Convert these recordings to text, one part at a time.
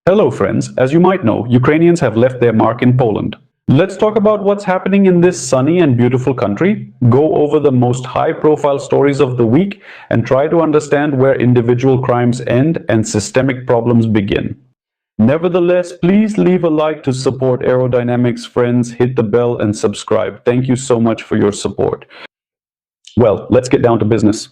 Hello friends, as you might know, Ukrainians have left their mark in Poland. Let's talk about what's happening in this sunny and beautiful country, go over the most high-profile stories of the week, and try to understand where individual crimes end and systemic problems begin. Nevertheless, please leave a like to support Aerodynamics friends, hit the bell and subscribe. Thank you so much for your support. Well, let's get down to business.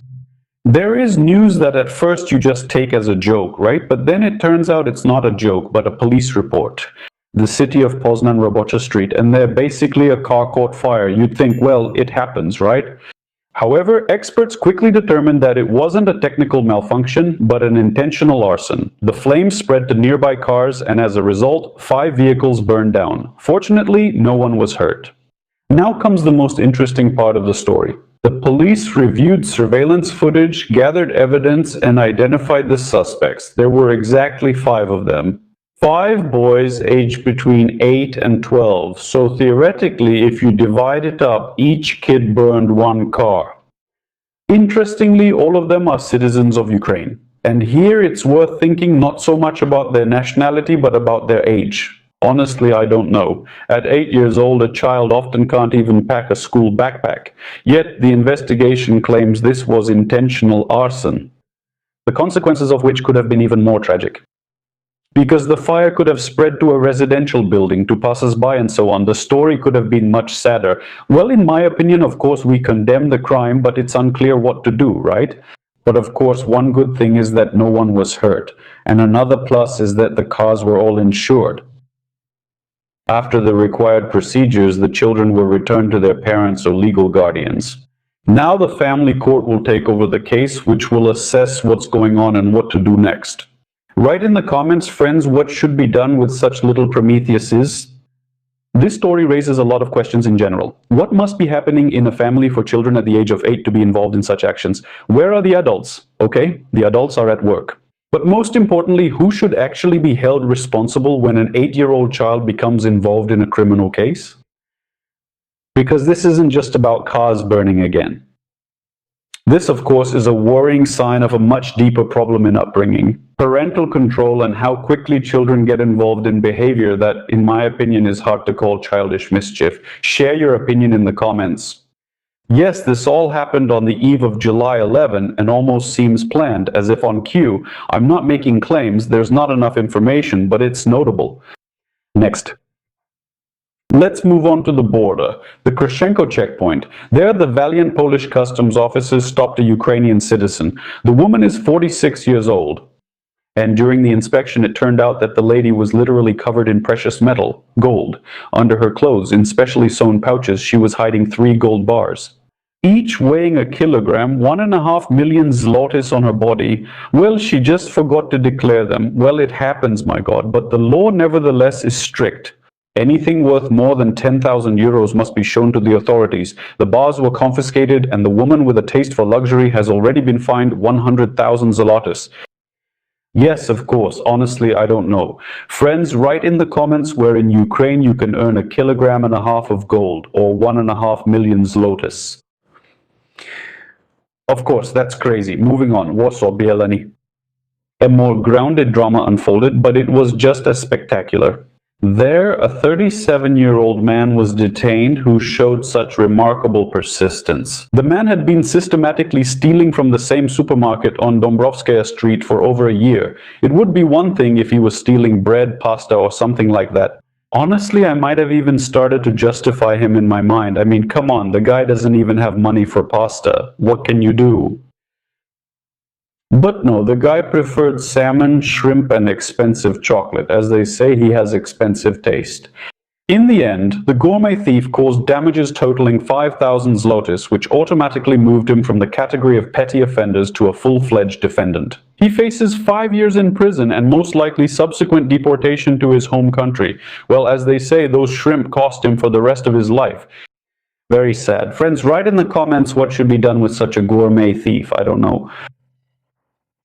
There is news that at first you just take as a joke, right? But then it turns out it's not a joke, but a police report. The city of Poznan, Robocza Street, and there basically a car caught fire. You'd think, well, it happens, right? However, experts quickly determined that it wasn't a technical malfunction, but an intentional arson. The flames spread to nearby cars, and as a result, 5 vehicles burned down. Fortunately, no one was hurt. Now comes the most interesting part of the story. The police reviewed surveillance footage, gathered evidence, and identified the suspects. There were exactly 5 of them. 5 boys aged between 8 and 12. So theoretically, if you divide it up, each kid burned 1 car. Interestingly, all of them are citizens of Ukraine. And here it's worth thinking not so much about their nationality, but about their age. Honestly, I don't know. At 8 years old, a child often can't even pack a school backpack. Yet the investigation claims this was intentional arson, the consequences of which could have been even more tragic. Because the fire could have spread to a residential building, to passers-by and so on. The story could have been much sadder. Well, in my opinion, of course, we condemn the crime, but it's unclear what to do, right? But of course, one good thing is that no one was hurt. And another plus is that the cars were all insured. After the required procedures, the children were returned to their parents or legal guardians. Now the family court will take over the case, which will assess what's going on and what to do next. Write in the comments, friends, what should be done with such little Prometheuses. This story raises a lot of questions in general. What must be happening in a family for children at the age of 8 to be involved in such actions? Where are the adults? Okay, the adults are at work. But most importantly, who should actually be held responsible when an 8-year-old child becomes involved in a criminal case? Because this isn't just about cars burning again. This, of course, is a worrying sign of a much deeper problem in upbringing. Parental control and how quickly children get involved in behavior that, in my opinion, is hard to call childish mischief. Share your opinion in the comments. Yes, this all happened on the eve of July 11 and almost seems planned, as if on cue. I'm not making claims, there's not enough information, but it's notable. Next. Let's move on to the border. The Krashenko checkpoint. There, the valiant Polish customs officers stopped a Ukrainian citizen. The woman is 46 years old. And during the inspection, it turned out that the lady was literally covered in precious metal, gold. Under her clothes, in specially sewn pouches, she was hiding 3 gold bars. Each weighing a kilogram, 1.5 million zlotys on her body. Well, she just forgot to declare them. Well, it happens, my God, but the law nevertheless is strict. Anything worth more than 10,000 euros must be shown to the authorities. The bars were confiscated, and the woman with a taste for luxury has already been fined 100,000 zlotys. Yes, of course. Honestly, I don't know. Friends, write in the comments where in Ukraine you can earn 1.5 kilograms of gold, or 1.5 million zlotys. Of course, that's crazy. Moving on. Warsaw, Bielsko-Biała. A more grounded drama unfolded, but it was just as spectacular. There, a 37-year-old man was detained who showed such remarkable persistence. The man had been systematically stealing from the same supermarket on Dąbrowska Street for over a year. It would be one thing if he was stealing bread, pasta, or something like that. Honestly, I might have even started to justify him in my mind. I mean, come on, the guy doesn't even have money for pasta. What can you do? But no, the guy preferred salmon, shrimp, and expensive chocolate. As they say, he has expensive taste. In the end, the gourmet thief caused damages totaling 5,000 zlotys, which automatically moved him from the category of petty offenders to a full-fledged defendant. He faces 5 years in prison and most likely subsequent deportation to his home country. Well, as they say, those shrimp cost him for the rest of his life. Very sad. Friends, write in the comments what should be done with such a gourmet thief. I don't know.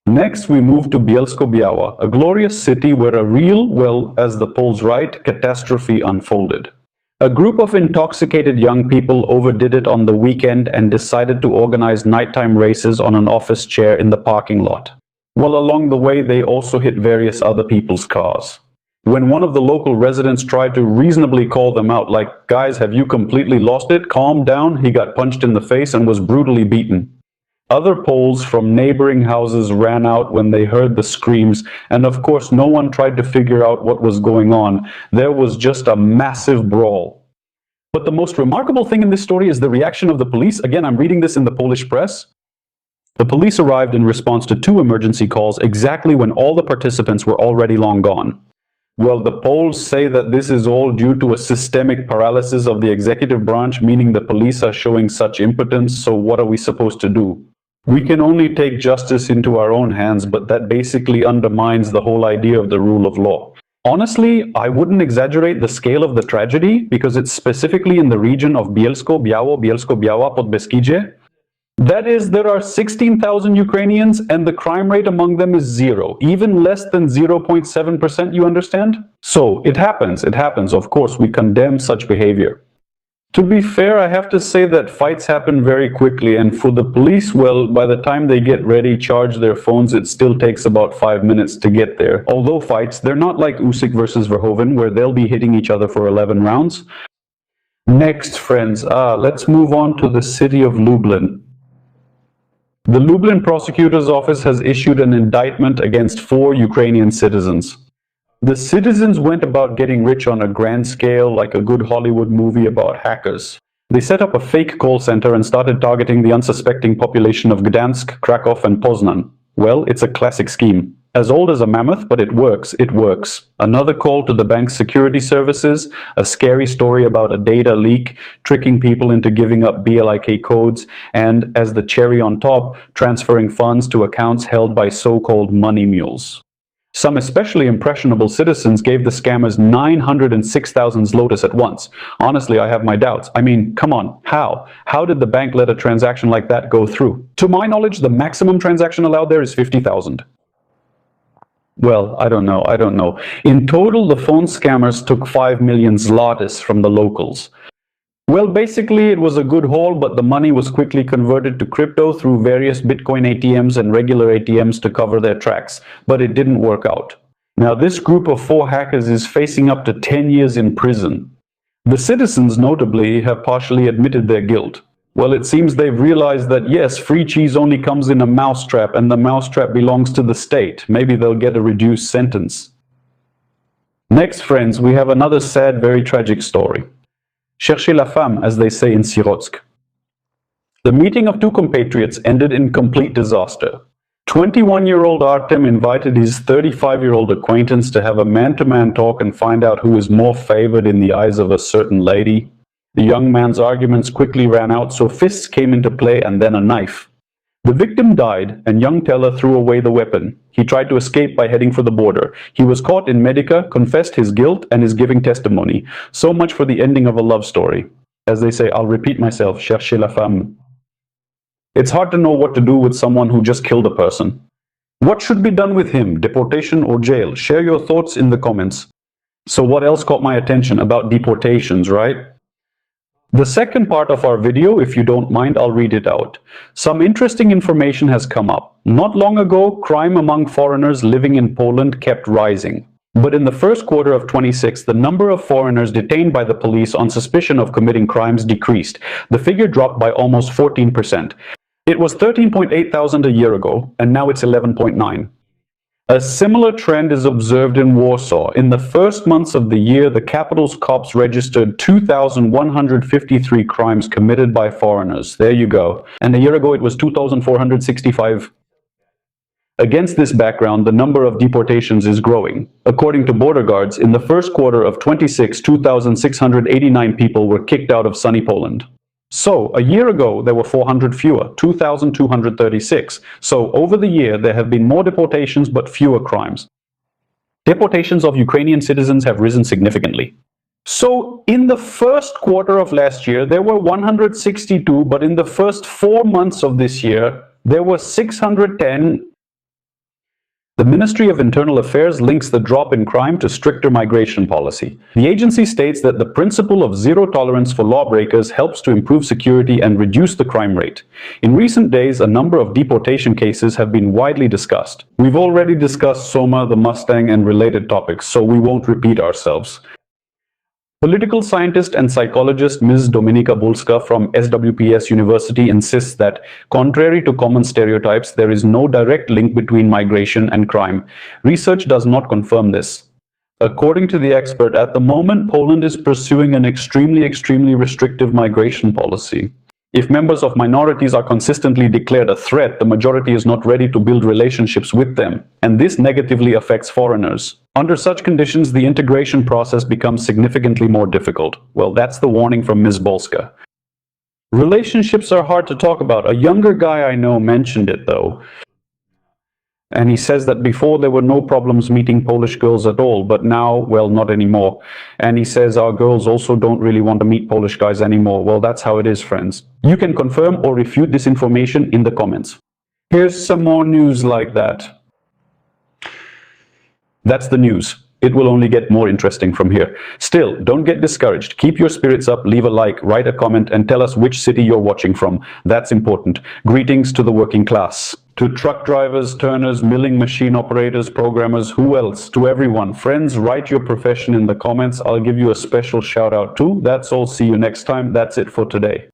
Next, we move to Bielsko-Biała, a glorious city where a real, well, as the Poles write, catastrophe unfolded. A group of intoxicated young people overdid it on the weekend and decided to organize nighttime races on an office chair in the parking lot. While along the way, they also hit various other people's cars. When one of the local residents tried to reasonably call them out, like, "Guys, have you completely lost it? Calm down," he got punched in the face and was brutally beaten. Other Poles from neighboring houses ran out when they heard the screams, and of course no one tried to figure out what was going on. There was just a massive brawl. But the most remarkable thing in this story is the reaction of the police. Again, I'm reading this in the Polish press. The police arrived in response to 2 emergency calls exactly when all the participants were already long gone. Well, the Poles say that this is all due to a systemic paralysis of the executive branch, meaning the police are showing such impotence, so what are we supposed to do? We can only take justice into our own hands, but that basically undermines the whole idea of the rule of law. Honestly, I wouldn't exaggerate the scale of the tragedy because it's specifically in the region of Bielsko-Biała, Bielsko-Biała, Podbeskidzie. That is, there are 16,000 Ukrainians and the crime rate among them is 0, even less than 0.7%, you understand? So, it happens, of course, we condemn such behavior. To be fair, I have to say that fights happen very quickly, and for the police, well, by the time they get ready, charge their phones, it still takes about 5 minutes to get there. Although fights, they're not like Usyk versus Verhoeven, where they'll be hitting each other for 11 rounds. Next, friends, let's move on to the city of Lublin. The Lublin prosecutor's office has issued an indictment against 4 Ukrainian citizens. The citizens went about getting rich on a grand scale, like a good Hollywood movie about hackers. They set up a fake call center and started targeting the unsuspecting population of Gdansk, Krakow, and Poznan. Well, it's a classic scheme. As old as a mammoth, but it works, it works. Another call to the bank's security services, a scary story about a data leak, tricking people into giving up BLIK codes, and, as the cherry on top, transferring funds to accounts held by so-called money mules. Some especially impressionable citizens gave the scammers 906,000 zlotys at once. Honestly, I have my doubts. I mean, come on, how? How did the bank let a transaction like that go through? To my knowledge, the maximum transaction allowed there is 50,000. Well, I don't know. In total, the phone scammers took 5 million zlotys from the locals. Well, basically, it was a good haul, but the money was quickly converted to crypto through various Bitcoin ATMs and regular ATMs to cover their tracks, but it didn't work out. Now, this group of 4 hackers is facing up to 10 years in prison. The citizens, notably, have partially admitted their guilt. Well, it seems they've realized that, yes, free cheese only comes in a mousetrap, and the mousetrap belongs to the state. Maybe they'll get a reduced sentence. Next, friends, we have another sad, very tragic story. Cherchez la femme, as they say in Sirotsk. The meeting of 2 compatriots ended in complete disaster. 21-year-old Artem invited his 35-year-old acquaintance to have a man-to-man talk and find out who is more favored in the eyes of a certain lady. The young man's arguments quickly ran out, so fists came into play and then a knife. The victim died, and young Teller threw away the weapon. He tried to escape by heading for the border. He was caught in Medica, confessed his guilt, and is giving testimony. So much for the ending of a love story. As they say, I'll repeat myself, cherchez la femme. It's hard to know what to do with someone who just killed a person. What should be done with him, deportation or jail? Share your thoughts in the comments. So what else caught my attention about deportations, right? The second part of our video, if you don't mind, I'll read it out. Some interesting information has come up. Not long ago, crime among foreigners living in Poland kept rising. But in the first quarter of 26, the number of foreigners detained by the police on suspicion of committing crimes decreased. The figure dropped by almost 14%. It was 13.8 thousand a year ago, and now it's 11.9. A similar trend is observed in Warsaw. In the first months of the year, the capital's cops registered 2,153 crimes committed by foreigners. There you go. And a year ago, it was 2,465. Against this background, the number of deportations is growing. According to border guards, in the first quarter of 26, 2,689 people were kicked out of sunny Poland. So, a year ago, there were 400 fewer, 2,236. So, over the year, there have been more deportations but fewer crimes. Deportations of Ukrainian citizens have risen significantly. So, in the first quarter of last year, there were 162, but in the first 4 months of this year, there were 610. The Ministry of Internal Affairs links the drop in crime to stricter migration policy. The agency states that the principle of zero tolerance for lawbreakers helps to improve security and reduce the crime rate. In recent days, a number of deportation cases have been widely discussed. We've already discussed Soma, the Mustang, and related topics, so we won't repeat ourselves. Political scientist and psychologist Ms. Dominika Bulska from SWPS University insists that, contrary to common stereotypes, there is no direct link between migration and crime. Research does not confirm this. According to the expert, at the moment, Poland is pursuing an extremely restrictive migration policy. If members of minorities are consistently declared a threat, the majority is not ready to build relationships with them, and this negatively affects foreigners. Under such conditions, the integration process becomes significantly more difficult. Well, that's the warning from Ms. Bolska. Relationships are hard to talk about. A younger guy I know mentioned it, though. And he says that before there were no problems meeting Polish girls at all, but now, well, not anymore. And he says our girls also don't really want to meet Polish guys anymore. Well, that's how it is, friends. You can confirm or refute this information in the comments. Here's some more news like that. That's the news. It will only get more interesting from here. Still, don't get discouraged. Keep your spirits up, leave a like, write a comment, and tell us which city you're watching from. That's important. Greetings to the working class. To truck drivers, turners, milling machine operators, programmers, who else? To everyone. Friends, write your profession in the comments. I'll give you a special shout out too. That's all. See you next time. That's it for today.